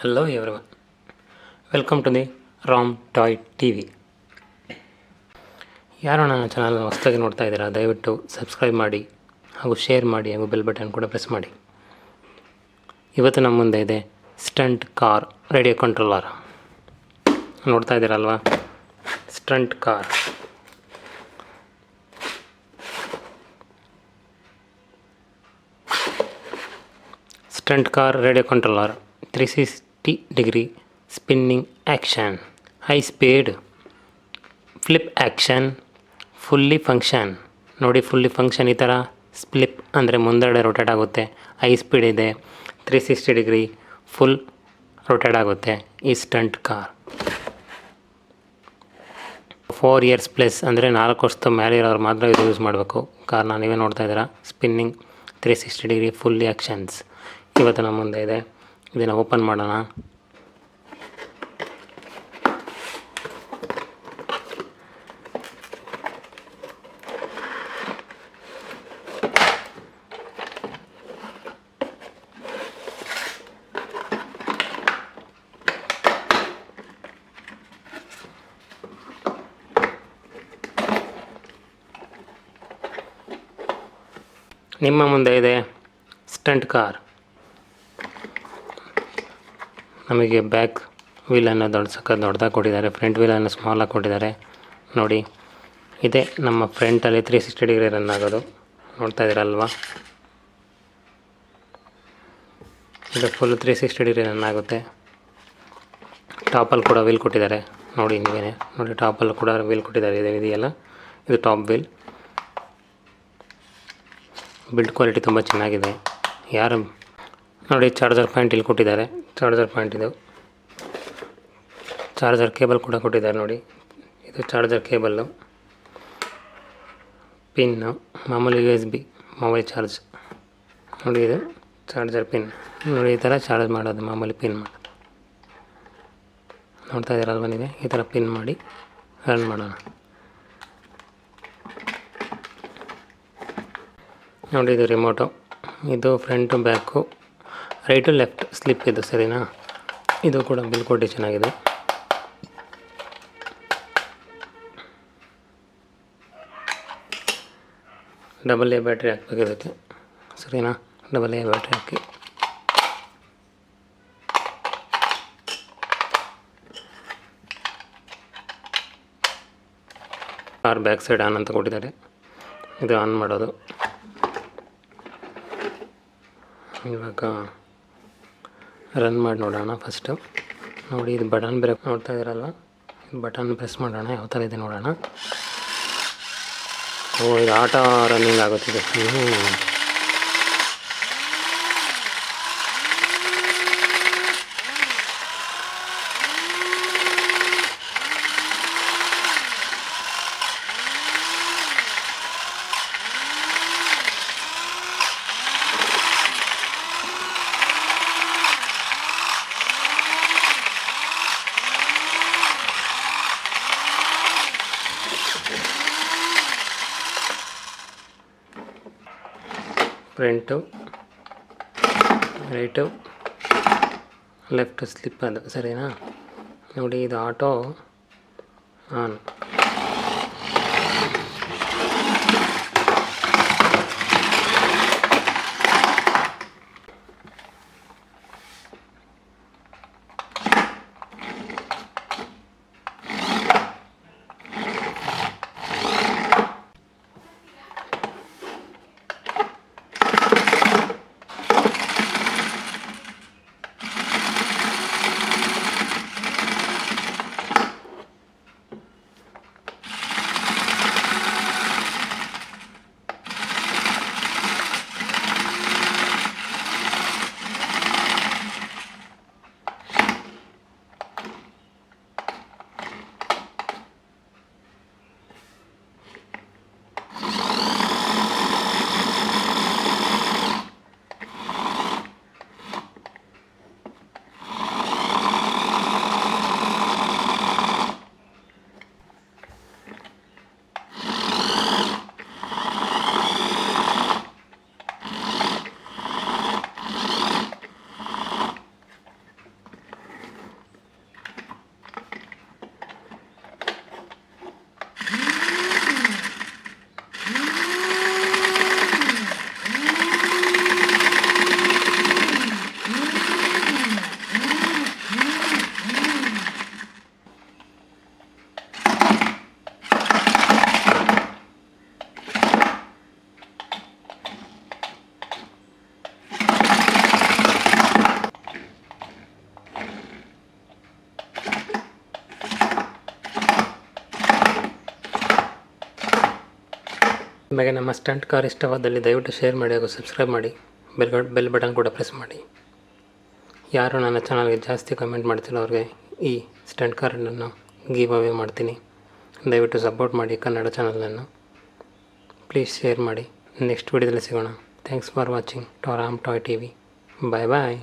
Hello everyone, welcome to the Ram toy TV. ಯಾರು ನನ್ನ ಚಾನಲ್ನ ಹೊಸದಾಗಿ ನೋಡ್ತಾ ಇದ್ದೀರಾ, ದಯವಿಟ್ಟು ಸಬ್ಸ್ಕ್ರೈಬ್ ಮಾಡಿ ಹಾಗೂ ಶೇರ್ ಮಾಡಿ ಹಾಗೂ ಬೆಲ್ ಬಟನ್ ಕೂಡ ಪ್ರೆಸ್ ಮಾಡಿ. ಇವತ್ತು ನಮ್ಮ ಮುಂದೆ ಇದೆ ಸ್ಟಂಟ್ ಕಾರ್ ರೇಡಿಯೋ ಕಂಟ್ರೋಲರ್. ನೋಡ್ತಾ ಇದ್ದೀರಲ್ವಾ, stunt car. Stunt car radio controller 360 degree spinning action, high speed flip action, fully function. ನೋಡಿ, ಫುಲ್ಲಿ ಫಂಕ್ಷನ್ ಈ ಥರ ಸ್ಪ್ಲಿಪ್ ಅಂದರೆ ಮುಂದೆರಡೆ ರೊಟೇಟ್ ಆಗುತ್ತೆ. ಹೈ ಸ್ಪೀಡ್ ಇದೆ, 360 ಡಿಗ್ರಿ ಫುಲ್ ರೊಟೇಟ್ ಆಗುತ್ತೆ ಈ ಸ್ಟಂಟ್ ಕಾರ್. 4 ಇಯರ್ಸ್ ಪ್ಲಸ್ ಅಂದರೆ 4 ವರ್ಷದ ಮೇಲೆ ಇರೋರು ಮಾತ್ರ ಇದು ಯೂಸ್ ಮಾಡಬೇಕು. ಕಾರ್ನ ನೀವೇ ನೋಡ್ತಾ ಇದ್ದೀರಾ, ಸ್ಪಿನ್ನಿಂಗ್ 360 ಡಿಗ್ರಿ ಫುಲ್ಲಿ ಆ್ಯಕ್ಷನ್ಸ್ ಇವತ್ತು ನಮ್ಮ ಮುಂದೆ ಇದೆ. ಇದನ್ನು ಓಪನ್ ಮಾಡೋಣ. ನಿಮ್ಮ ಮುಂದೆ ಇದೆ ಸ್ಟಂಟ್ ಕಾರ್. ನಮಗೆ ಬ್ಯಾಕ್ ವೀಲನ್ನು ದೊಡ್ಡದಾಗಿ ಕೊಟ್ಟಿದ್ದಾರೆ, ಫ್ರಂಟ್ ವೀಲನ್ನು ಸ್ಮಾಲಾಗಿ ಕೊಟ್ಟಿದ್ದಾರೆ. ನೋಡಿ, ಇದೇ ನಮ್ಮ ಫ್ರಂಟಲ್ಲಿ 360 ಡಿಗ್ರಿ ರನ್ ಆಗೋದು. ನೋಡ್ತಾ ಇದ್ದೀರಲ್ವಾ, ಇದು ಫುಲ್ 360 ಡಿಗ್ರಿ ರನ್ ಆಗುತ್ತೆ. ಟಾಪಲ್ಲಿ ಕೂಡ ವೀಲ್ ಕೊಟ್ಟಿದ್ದಾರೆ. ನೋಡಿ, ನೀವೇ ನೋಡಿ, ಟಾಪಲ್ಲಿ ಕೂಡ ವೀಲ್ ಕೊಟ್ಟಿದ್ದಾರೆ. ಇದೆಯಲ್ಲ, ಇದು ಟಾಪ್ ವೀಲ್. ಬಿಲ್ಡ್ ಕ್ವಾಲಿಟಿ ತುಂಬ ಚೆನ್ನಾಗಿದೆ. ಯಾರು ನೋಡಿ, ಚಾರ್ಜರ್ ಪಾಯಿಂಟ್ ಇಲ್ಲಿ ಕೊಟ್ಟಿದ್ದಾರೆ. ಚಾರ್ಜರ್ ಪಾಯಿಂಟ್ ಇದು. ಚಾರ್ಜರ್ ಕೇಬಲ್ ಕೂಡ ಕೊಟ್ಟಿದ್ದಾರೆ. ನೋಡಿ, ಇದು ಚಾರ್ಜರ್ ಕೇಬಲ್ಲು. ಪಿನ್ನು ಮಾಮೂಲಿ USB ಮೊಬೈಲ್ ಚಾರ್ಜ್. ನೋಡಿ, ಇದು ಚಾರ್ಜರ್ ಪಿನ್. ನೋಡಿ, ಈ ಥರ ಚಾರ್ಜ್ ಮಾಡೋದು, ಮಾಮೂಲಿ ಪಿನ್ ಮಾಡೋದು. ನೋಡ್ತಾ ಇದ್ದೀರಲ್ವ ನೀವೇ, ಈ ಥರ ಪಿನ್ ಮಾಡಿ ರನ್ ಮಾಡೋಣ. ನೋಡಿ, ಇದು ರಿಮೋಟು. ಇದು front back, right left slip ಇದು, ಸರಿನಾ? ಇದು ಕೂಡ ಬಿಲ್ ಕ್ವಾಲಿಟಿ ಚೆನ್ನಾಗಿದೆ. ಡಬಲ್ ಎ ಬ್ಯಾಟ್ರಿ ಹಾಕ್ಬೇಕು ಇದಕ್ಕೆ, ಸರಿನಾ? Double A battery hockey. Car back side on ಅಂತ ಕೊಟ್ಟಿದ್ದಾರೆ. ಇದು ಆನ್ ಮಾಡೋದು. ಇವಾಗ ರನ್ ಮಾಡಿ ನೋಡೋಣ ಫಸ್ಟು. ನೋಡಿ, ಇದು ಬಟನ್ ಬ್ರೇಕ್ ನೋಡ್ತಾ ಇದ್ದೀರಲ್ವ, ಬಟನ್ ಪ್ರೆಸ್ ಮಾಡೋಣ, ಯಾವ ಥರ ಇದೆ ನೋಡೋಣ. ಇದು ಆಟೋ ರನ್ನಿಂಗ್ ಆಗುತ್ತಿದೆ. ಫ್ರಂಟು ರೈಟು ಲೆಫ್ಟ್ ಸ್ಲಿಪ್ ಅದು, ಸರಿನಾ? ನೋಡಿ, ಇದು ಆಟೋ ಆನ್. ನಿಮಗೆ ನಮ್ಮ ಸ್ಟಂಟ್ ಕಾರ್ ಇಷ್ಟವಾದಲ್ಲಿ ದಯವಿಟ್ಟು ಶೇರ್ ಮಾಡಿ ಹಾಗೂ ಸಬ್ಸ್ಕ್ರೈಬ್ ಮಾಡಿ, ಬೆಲ್ ಬಟನ್ ಕೂಡ ಪ್ರೆಸ್ ಮಾಡಿ. ಯಾರು ನನ್ನ ಚಾನಲ್ಗೆ ಜಾಸ್ತಿ ಕಮೆಂಟ್ ಮಾಡ್ತಿಲ್ಲ ಅವ್ರಿಗೆ ಈ ಸ್ಟಂಟ್ ಕಾರನ್ನು ಗಿವ್ ಅವೇ ಮಾಡ್ತೀನಿ. ದಯವಿಟ್ಟು ಸಪೋರ್ಟ್ ಮಾಡಿ ಕನ್ನಡ ಚಾನಲನ್ನು. ಪ್ಲೀಸ್ ಶೇರ್ ಮಾಡಿ. ನೆಕ್ಸ್ಟ್ ವಿಡಿಯೋದಲ್ಲಿ ಸಿಗೋಣ. Thanks for watching Ram toy TV. Bye bye.